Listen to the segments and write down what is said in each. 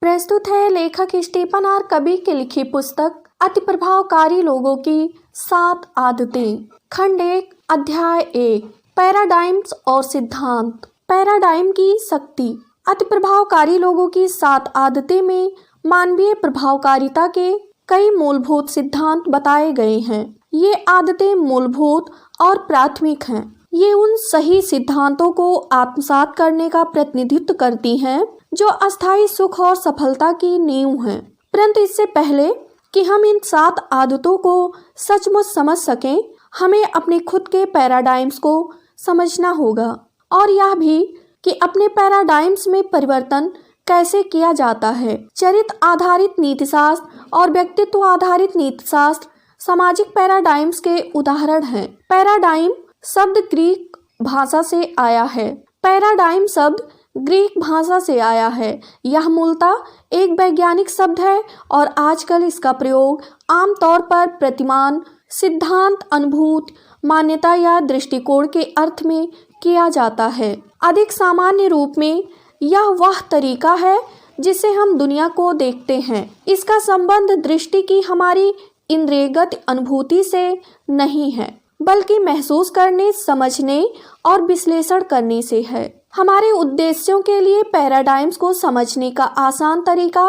प्रस्तुत है लेखक स्टीफन आर कबीर की लिखी पुस्तक अति प्रभावकारी लोगों की 7 आदतें। खंड 1 अध्याय 1 पैराडाइम्स और सिद्धांत। पैराडाइम की शक्ति। अति प्रभावकारी लोगों की 7 आदतें में मानवीय प्रभावकारिता के कई मूलभूत सिद्धांत बताए गए हैं। ये आदतें मूलभूत और प्राथमिक हैं। ये उन सही सिद्धांतों को आत्मसात करने का प्रतिनिधित्व करती हैं जो अस्थायी सुख और सफलता की नींव हैं। परंतु इससे पहले कि हम इन 7 आदतों को सचमुच समझ सकें, हमें अपने खुद के पैराडाइम्स को समझना होगा और यह भी कि अपने पैराडाइम्स में परिवर्तन कैसे किया जाता है। चरित्र आधारित नीतिशास्त्र और व्यक्तित्व आधारित नीतिशास्त्र सामाजिक पैराडाइम्स के उदाहरण हैं। पैराडाइम शब्द ग्रीक भाषा से आया है। पैराडाइम शब्द ग्रीक भाषा से आया है। यह मूलतः एक वैज्ञानिक शब्द है और आजकल इसका प्रयोग आमतौर पर प्रतिमान, सिद्धांत, अनुभूत, मान्यता या दृष्टिकोण के अर्थ में किया जाता है। अधिक सामान्य रूप में यह वह तरीका है जिससे हम दुनिया को देखते हैं। इसका संबंध दृष्टि की हमारी इंद्रियगत अनुभूति से नहीं है, बल्कि महसूस करने, समझने और विश्लेषण करने से है। हमारे उद्देश्यों के लिए पैराडाइम्स को समझने का आसान तरीका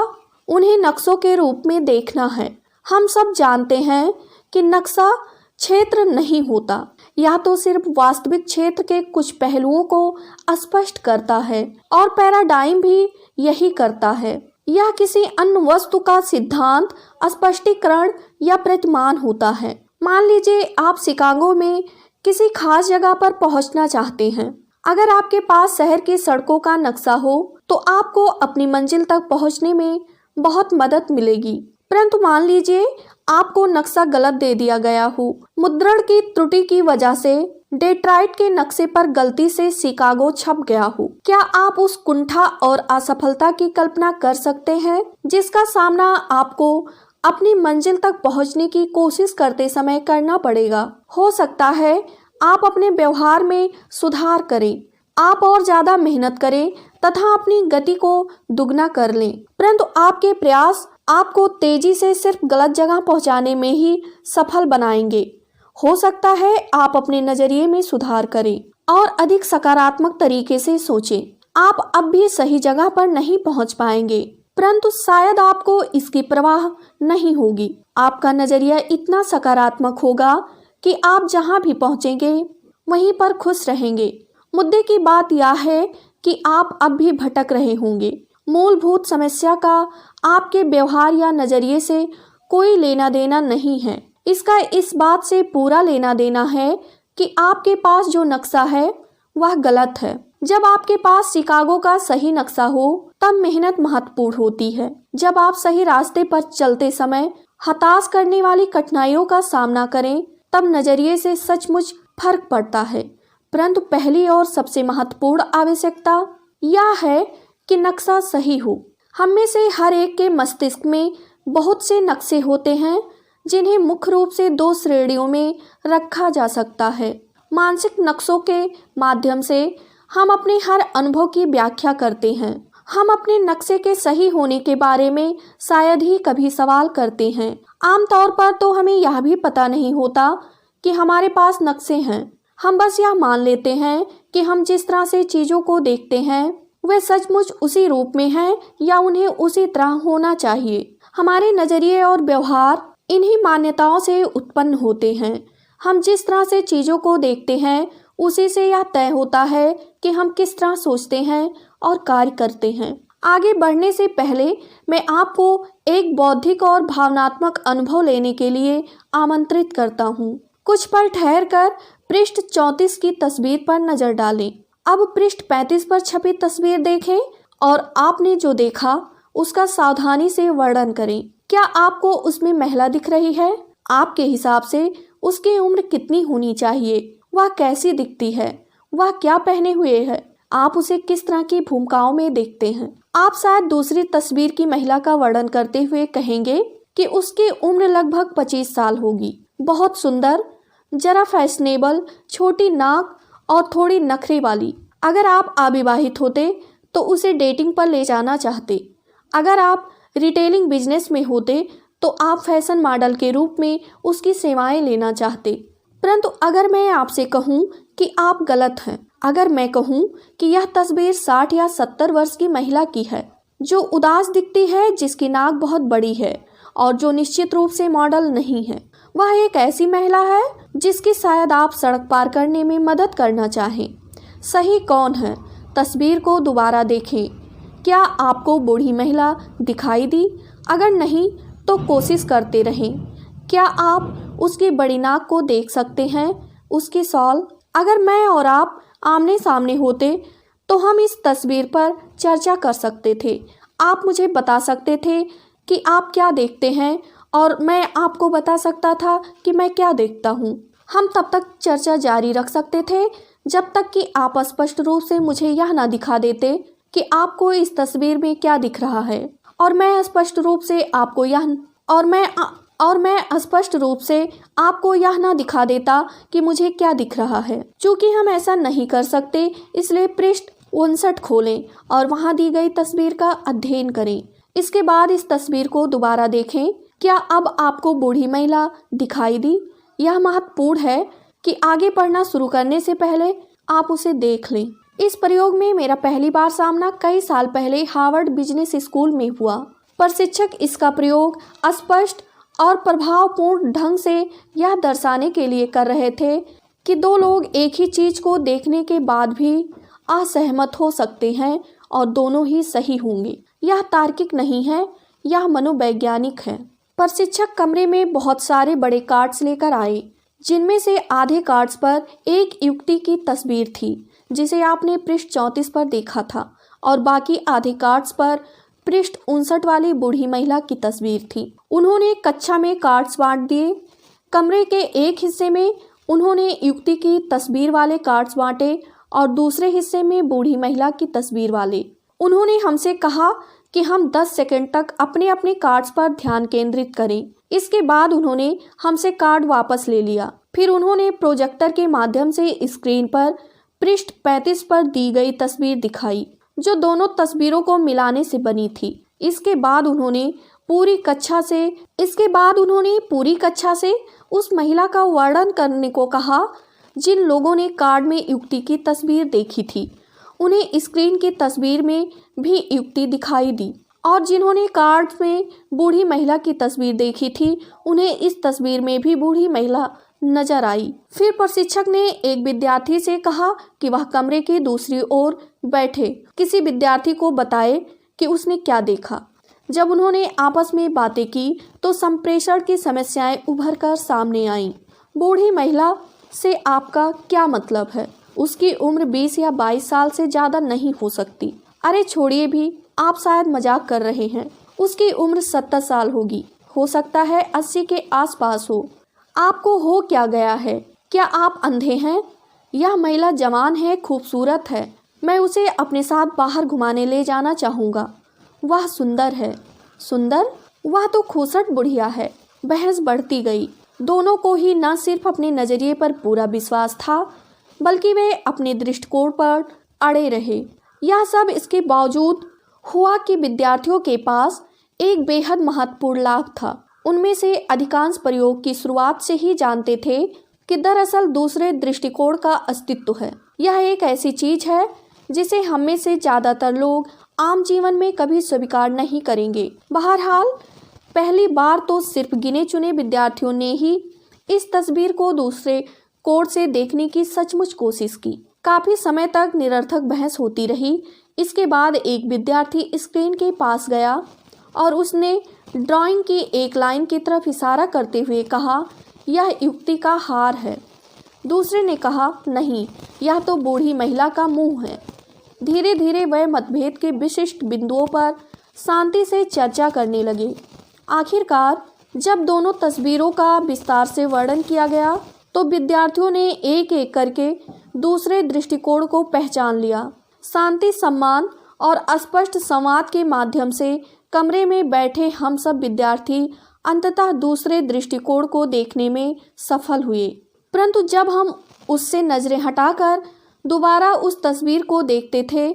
उन्हें नक्शों के रूप में देखना है। हम सब जानते हैं कि नक्शा क्षेत्र नहीं होता, यह तो सिर्फ वास्तविक क्षेत्र के कुछ पहलुओं को स्पष्ट करता है और पैराडाइम भी यही करता है। यह किसी अन्य वस्तु का सिद्धांत, स्पष्टीकरण या प्रतिमान होता है। मान लीजिए आप शिकागो में किसी खास जगह पर पहुंचना चाहते हैं। अगर आपके पास शहर की सड़कों का नक्शा हो तो आपको अपनी मंजिल तक पहुंचने में बहुत मदद मिलेगी। परंतु मान लीजिए आपको नक्शा गलत दे दिया गया हो। मुद्रण की त्रुटि की वजह से डेट्रॉइट के नक्शे पर गलती से शिकागो छप गया हो। क्या आप उस कुंठा और असफलता की कल्पना कर सकते हैं जिसका सामना आपको अपनी मंजिल तक पहुंचने की कोशिश करते समय करना पड़ेगा? हो सकता है आप अपने व्यवहार में सुधार करें, आप और ज्यादा मेहनत करें तथा अपनी गति को दुगना कर लें, परंतु आपके प्रयास आपको तेजी से सिर्फ गलत जगह पहुंचाने में ही सफल बनाएंगे। हो सकता है आप अपने नजरिए में सुधार करें और अधिक सकारात्मक तरीके से सोचें। आप अब भी सही जगह पर नहीं पहुंच पाएंगे, परंतु शायद आपको इसकी परवाह नहीं होगी। आपका नजरिया इतना सकारात्मक होगा कि आप जहां भी पहुंचेंगे वहीं पर खुश रहेंगे। मुद्दे की बात यह है कि आप अब भी भटक रहे होंगे। मूलभूत समस्या का आपके व्यवहार या नजरिए से कोई लेना देना नहीं है। इसका इस बात से पूरा लेना देना है कि आपके पास जो नक्शा है वह गलत है। जब आपके पास शिकागो का सही नक्शा हो तब मेहनत महत्वपूर्ण होती है। जब आप सही रास्ते पर चलते समय हताश करने वाली कठिनाइयों का सामना करें तब नजरिए से सचमुच फर्क पड़ता है। परंतु पहली और सबसे महत्वपूर्ण आवश्यकता यह है कि नक्शा सही हो। हम में से हर एक के मस्तिष्क में बहुत से नक्शे होते हैं जिन्हें मुख्य रूप से 2 श्रेणियों में रखा जा सकता है। मानसिक नक्शों के माध्यम से हम अपने हर अनुभव की व्याख्या करते हैं। हम अपने नक्शे के सही होने के बारे में शायद ही कभी सवाल करते हैं। आमतौर पर तो हमें यह भी पता नहीं होता कि हमारे पास नक्शे हैं। हम बस यह मान लेते हैं कि हम जिस तरह से चीज़ों को देखते हैं वे सचमुच उसी रूप में हैं या उन्हें उसी तरह होना चाहिए। हमारे नज़रिए और व्यवहार इन्हीं मान्यताओं से उत्पन्न होते हैं। हम जिस तरह से चीज़ों को देखते हैं उसी से यह तय होता है कि हम किस तरह सोचते हैं और कार्य करते हैं। आगे बढ़ने से पहले मैं आपको एक बौद्धिक और भावनात्मक अनुभव लेने के लिए आमंत्रित करता हूँ। कुछ पल ठहरकर पृष्ठ 34 की तस्वीर पर नजर डालें। अब पृष्ठ 35 पर छपी तस्वीर देखें और आपने जो देखा उसका सावधानी से वर्णन करें। क्या आपको उसमें महिला दिख रही है? आपके हिसाब से उसकी उम्र कितनी होनी चाहिए? वह कैसी दिखती है? वह क्या पहने हुए है? आप उसे किस तरह की भूमिकाओं में देखते हैं? आप शायद दूसरी तस्वीर की महिला का वर्णन करते हुए कहेंगे कि उसकी उम्र लगभग 25 साल होगी। बहुत सुंदर, जरा फैशनेबल, छोटी नाक और थोड़ी नखरे वाली। अगर आप अविवाहित होते तो उसे डेटिंग पर ले जाना चाहते। अगर आप रिटेलिंग बिजनेस में होते तो आप फैशन मॉडल के रूप में उसकी सेवाएं लेना चाहते। परंतु अगर मैं आपसे कहूं कि आप गलत हैं, अगर मैं कहूं कि यह तस्वीर 60 या 70 वर्ष की महिला की है जो उदास दिखती है, जिसकी नाक बहुत बड़ी है और जो निश्चित रूप से मॉडल नहीं है, वह एक ऐसी महिला है जिसकी शायद आप सड़क पार करने में मदद करना चाहें। सही कौन है? तस्वीर को दोबारा देखें। क्या आपको बूढ़ी महिला दिखाई दी? अगर नहीं तो कोशिश करते रहें। क्या आप उसकी बड़ी नाक को देख सकते हैं, उसकी शॉल? अगर मैं और आप आमने सामने होते तो हम इस तस्वीर पर चर्चा कर सकते थे। आप मुझे बता सकते थे कि आप क्या देखते हैं और मैं आपको बता सकता था कि मैं क्या देखता हूँ। हम तब तक चर्चा जारी रख सकते थे जब तक कि आप स्पष्ट रूप से मुझे यह ना दिखा देते कि आपको इस तस्वीर में क्या दिख रहा है, और मैं स्पष्ट रूप से आपको यह ना दिखा देता कि मुझे क्या दिख रहा है। चूंकि हम ऐसा नहीं कर सकते, इसलिए पृष्ठ 59 खोलें और वहां दी गई तस्वीर का अध्ययन करें। इसके बाद इस तस्वीर को दोबारा देखें। क्या अब आपको बूढ़ी महिला दिखाई दी? यह महत्वपूर्ण है कि आगे पढ़ना शुरू करने से पहले आप उसे देख लें। इस प्रयोग में मेरा पहली बार सामना कई साल पहले हार्वर्ड बिजनेस स्कूल में हुआ। प्रशिक्षक इसका प्रयोग स्पष्ट और प्रभावपूर्ण ढंग से यह दर्शाने के लिए कर रहे थे कि दो लोग एक ही चीज को देखने के बाद भी असहमत हो सकते हैं और दोनों ही सही होंगे। यह तार्किक नहीं है, यह मनोवैज्ञानिक है। प्रशिक्षक कमरे में बहुत सारे बड़े कार्ड्स लेकर आए, जिनमें से आधे कार्ड्स पर एक युवती की तस्वीर थी जिसे आपने पृष्ठ 34 पर देखा था, और बाकी आधे कार्ड्स पर पृष्ठ 59 वाली बूढ़ी महिला की तस्वीर थी। उन्होंने कक्षा में कार्ड्स बांट दिए। कमरे के एक हिस्से में उन्होंने युवती की तस्वीर वाले कार्ड्स बांटे और दूसरे हिस्से में बूढ़ी महिला की तस्वीर वाले। उन्होंने हमसे कहा कि हम 10 सेकंड तक अपने अपने कार्ड्स पर ध्यान केंद्रित करें। इसके बाद उन्होंने हमसे कार्ड वापस ले लिया। फिर उन्होंने प्रोजेक्टर के माध्यम से स्क्रीन पर पृष्ठ 35 पर दी गई तस्वीर दिखाई, जो दोनों तस्वीरों को मिलाने से बनी थी। इसके बाद उन्होंने पूरी कक्षा से उस महिला का वर्णन करने को कहा जिन लोगों ने कार्ड में युवती की तस्वीर देखी थी। उन्हें स्क्रीन की तस्वीर में भी युवती दिखाई दी, और जिन्होंने कार्ड में बूढ़ी महिला की तस्वीर देखी थी उन्हें इस तस्वीर में भी बूढ़ी महिला नजर आई। फिर प्रशिक्षक ने एक विद्यार्थी से कहा कि वह कमरे की दूसरी ओर बैठे किसी विद्यार्थी को बताए कि उसने क्या देखा। जब उन्होंने आपस में बातें की तो संप्रेषण की समस्याएं उभर कर सामने आईं। बूढ़ी महिला से आपका क्या मतलब है? उसकी उम्र 20 या 22 साल से ज्यादा नहीं हो सकती। अरे छोड़िए भी, आप शायद मजाक कर रहे हैं। उसकी उम्र 70 साल होगी, हो सकता है 80 के आसपास हो। आपको हो क्या गया है? क्या आप अंधे हैं? यह महिला जवान है, खूबसूरत है। मैं उसे अपने साथ बाहर घुमाने ले जाना चाहूँगा। वह सुंदर है। सुंदर? वह तो खूसट बुढ़िया है। बहस बढ़ती गई। दोनों को ही न सिर्फ अपने नजरिए पर पूरा विश्वास था, बल्कि वे अपने दृष्टिकोण पर अड़े रहे। यह सब इसके बावजूद हुआ कि विद्यार्थियों के पास एक बेहद महत्वपूर्ण लाभ था। उनमें से अधिकांश प्रयोग की शुरुआत से ही जानते थे कि दरअसल दूसरे दृष्टिकोण का अस्तित्व है। यह एक ऐसी चीज है जिसे हम में से ज्यादातर लोग आम जीवन में कभी स्वीकार नहीं करेंगे। बहरहाल पहली बार तो सिर्फ गिने चुने विद्यार्थियों ने ही इस तस्वीर को दूसरे कोण से देखने की सचमुच कोशिश की। काफी समय तक निरर्थक बहस होती रही। इसके बाद एक विद्यार्थी स्क्रीन के पास गया और उसने ड्राइंग की एक लाइन की तरफ इशारा करते हुए कहा, यह युवती का हार है। दूसरे ने कहा, नहीं, यह तो बूढ़ी महिला का मुंह है। धीरे धीरे वह मतभेद के विशिष्ट बिंदुओं पर शांति से चर्चा करने लगे। आखिरकार जब दोनों तस्वीरों का विस्तार से वर्णन किया गया तो विद्यार्थियों ने एक एक करके दूसरे दृष्टिकोण को पहचान लिया। शांति, सम्मान और स्पष्ट संवाद के माध्यम से कमरे में बैठे हम सब विद्यार्थी अंततः दूसरे दृष्टिकोण को देखने में सफल हुए। परंतु जब हम उससे नजरें हटाकर दोबारा उस तस्वीर को देखते थे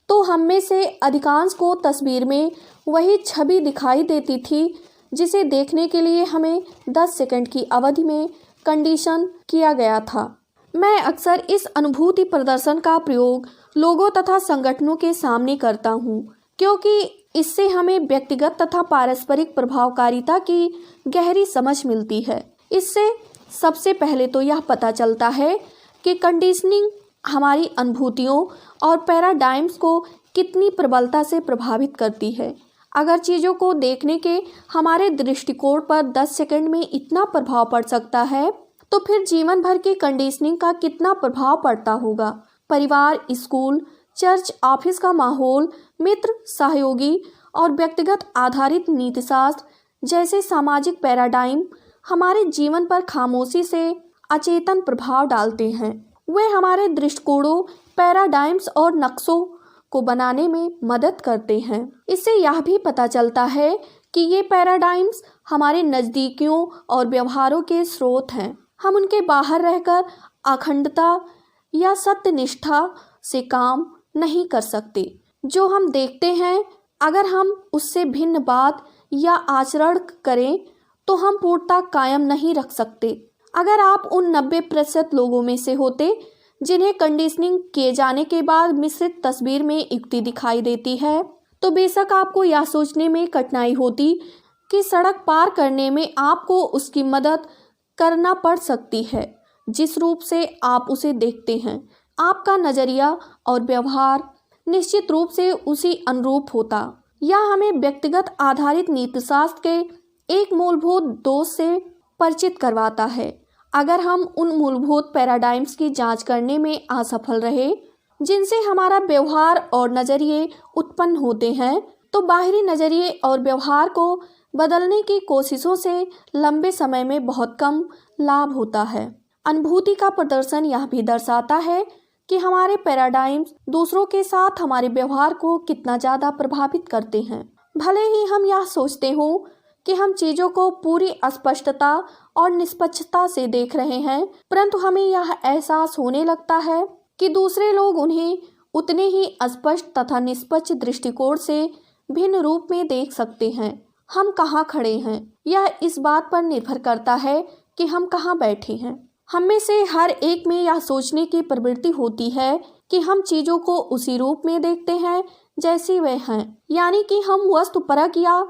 तो हम में से अधिकांश को तस्वीर में वही छवि दिखाई देती थी जिसे देखने के लिए हमें 10 सेकंड की अवधि में कंडीशन किया गया था। मैं अक्सर इस अनुभूति प्रदर्शन का प्रयोग लोगों तथा संगठनों के सामने करता हूँ, क्योंकि इससे हमें व्यक्तिगत तथा पारस्परिक प्रभावकारिता की गहरी समझ मिलती है। इससे सबसे पहले तो यह पता चलता है कि कंडीशनिंग हमारी अनुभूतियों और पैराडाइम्स को कितनी प्रबलता से प्रभावित करती है। अगर चीज़ों को देखने के हमारे दृष्टिकोण पर 10 सेकंड में इतना प्रभाव पड़ सकता है, तो फिर जीवन भर की कंडीशनिंग का कितना प्रभाव पड़ता होगा। परिवार, स्कूल, चर्च, ऑफिस का माहौल, मित्र, सहयोगी और व्यक्तिगत आधारित नीतिशास्त्र जैसे सामाजिक पैराडाइम हमारे जीवन पर खामोशी से अचेतन प्रभाव डालते हैं। वे हमारे दृष्टिकोणों, पैराडाइम्स और नक्शों को बनाने में मदद करते हैं। इससे यह भी पता चलता है कि ये पैराडाइम्स हमारे नज़दीकियों और व्यवहारों के स्रोत हैं। हम उनके बाहर रहकर अखंडता या सत्यनिष्ठा से काम नहीं कर सकते। जो हम देखते हैं, अगर हम उससे भिन्न बात या आचरण करें तो हम पूर्णता कायम नहीं रख सकते। अगर आप उन 90% लोगों में से होते जिन्हें कंडीशनिंग किए जाने के बाद मिश्रित तस्वीर में युक्ति दिखाई देती है, तो बेशक आपको यह सोचने में कठिनाई होती कि सड़क पार करने में आपको उसकी मदद करना पड़ सकती है। जिस रूप से आप उसे देखते हैं, आपका नज़रिया और व्यवहार निश्चित रूप से उसी अनुरूप होता। यह हमें व्यक्तिगत आधारित नीतिशास्त्र के एक मूलभूत दोष से परिचित करवाता है। अगर हम उन मूलभूत पैराडाइम्स की जांच करने में असफल रहे जिनसे हमारा व्यवहार और नज़रिए उत्पन्न होते हैं, तो बाहरी नज़रिए और व्यवहार को बदलने की कोशिशों से लंबे समय में बहुत कम लाभ होता है। अनुभूति का प्रदर्शन यह भी दर्शाता है कि हमारे पैराडाइम्स दूसरों के साथ हमारे व्यवहार को कितना ज़्यादा प्रभावित करते हैं। भले ही हम यह सोचते हों कि हम चीज़ों को पूरी स्पष्टता और निष्पक्षता से देख रहे हैं, परंतु हमें यह एहसास होने लगता है कि दूसरे लोग उन्हें उतने ही स्पष्ट तथा निष्पक्ष दृष्टिकोण से भिन्न रूप में देख सकते हैं। हम कहाँ खड़े हैं, यह इस बात पर निर्भर करता है कि हम कहाँ बैठे हैं। हम में से हर एक में यह सोचने की प्रवृत्ति होती है कि हम चीज़ों को उसी रूप में देखते हैं जैसी वे हैं, यानी कि हम वस्तुपरक या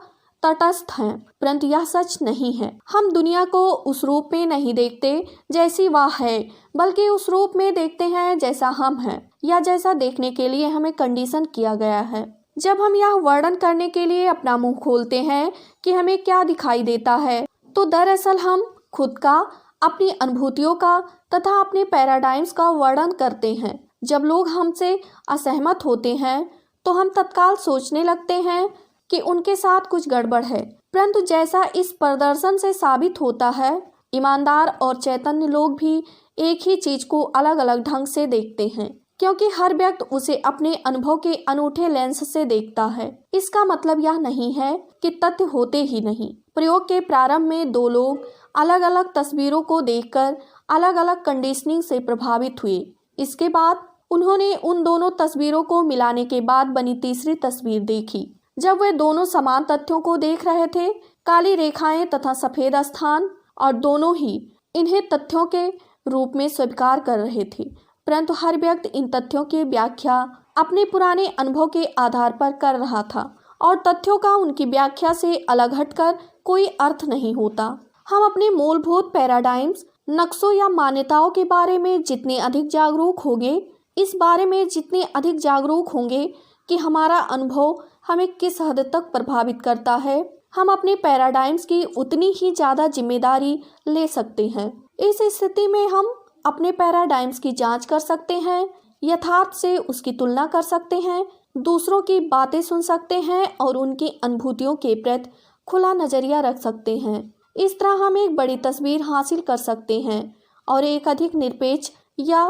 तटस्थ हैं, परंतु यह सच नहीं है। हम दुनिया को उस रूप में नहीं देखते जैसी वह है, बल्कि उस रूप में देखते हैं जैसा हम हैं या जैसा देखने के लिए हमें कंडीशन किया गया है। जब हम यह वर्णन करने के लिए अपना मुंह खोलते हैं कि हमें क्या दिखाई देता है, तो दरअसल हम खुद का, अपनी अनुभूतियों का तथा अपने पैराडाइम्स का वर्णन करते हैं। जब लोग हमसे असहमत होते हैं तो हम तत्काल सोचने लगते हैं कि उनके साथ कुछ गड़बड़ है, परंतु जैसा इस प्रदर्शन से साबित होता है, ईमानदार और चैतन्य लोग भी एक ही चीज को अलग अलग ढंग से देखते हैं, क्योंकि हर व्यक्ति उसे अपने अनुभव के अनूठे लेंस से देखता है। इसका मतलब यह नहीं है कि तथ्य होते ही नहीं। प्रयोग के प्रारंभ में दो लोग अलग अलग तस्वीरों को देखकर अलग अलग कंडीशनिंग से प्रभावित हुए। इसके बाद उन्होंने उन दोनों तस्वीरों को मिलाने के बाद बनी तीसरी तस्वीर देखी। जब वे दोनों समान तथ्यों को देख रहे थे, काली रेखाएं तथा सफेद स्थान, और दोनों ही इन्हें तथ्यों के रूप में स्वीकार कर रहे थे, परंतु हर व्यक्ति इन तथ्यों की व्याख्या अपने पुराने अनुभव के आधार पर कर रहा था और तथ्यों का उनकी व्याख्या से अलग हटकर कोई अर्थ नहीं होता। हम अपने मूलभूत पैराडाइम्स, नक्शों या मान्यताओं के बारे में जितने अधिक जागरूक होंगे, इस बारे में जितने अधिक जागरूक होंगे कि हमारा अनुभव हमें किस हद तक प्रभावित करता है, हम अपने पैराडाइम्स की उतनी ही ज़्यादा जिम्मेदारी ले सकते हैं। इस स्थिति में हम अपने पैराडाइम्स की जांच कर सकते हैं, यथार्थ से उसकी तुलना कर सकते हैं, दूसरों की बातें सुन सकते हैं और उनकी अनुभूतियों के प्रति खुला नज़रिया रख सकते हैं। इस तरह हम एक बड़ी तस्वीर हासिल कर सकते हैं और एक अधिक निरपेक्ष या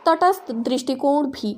तटस्थ दृष्टिकोण भी।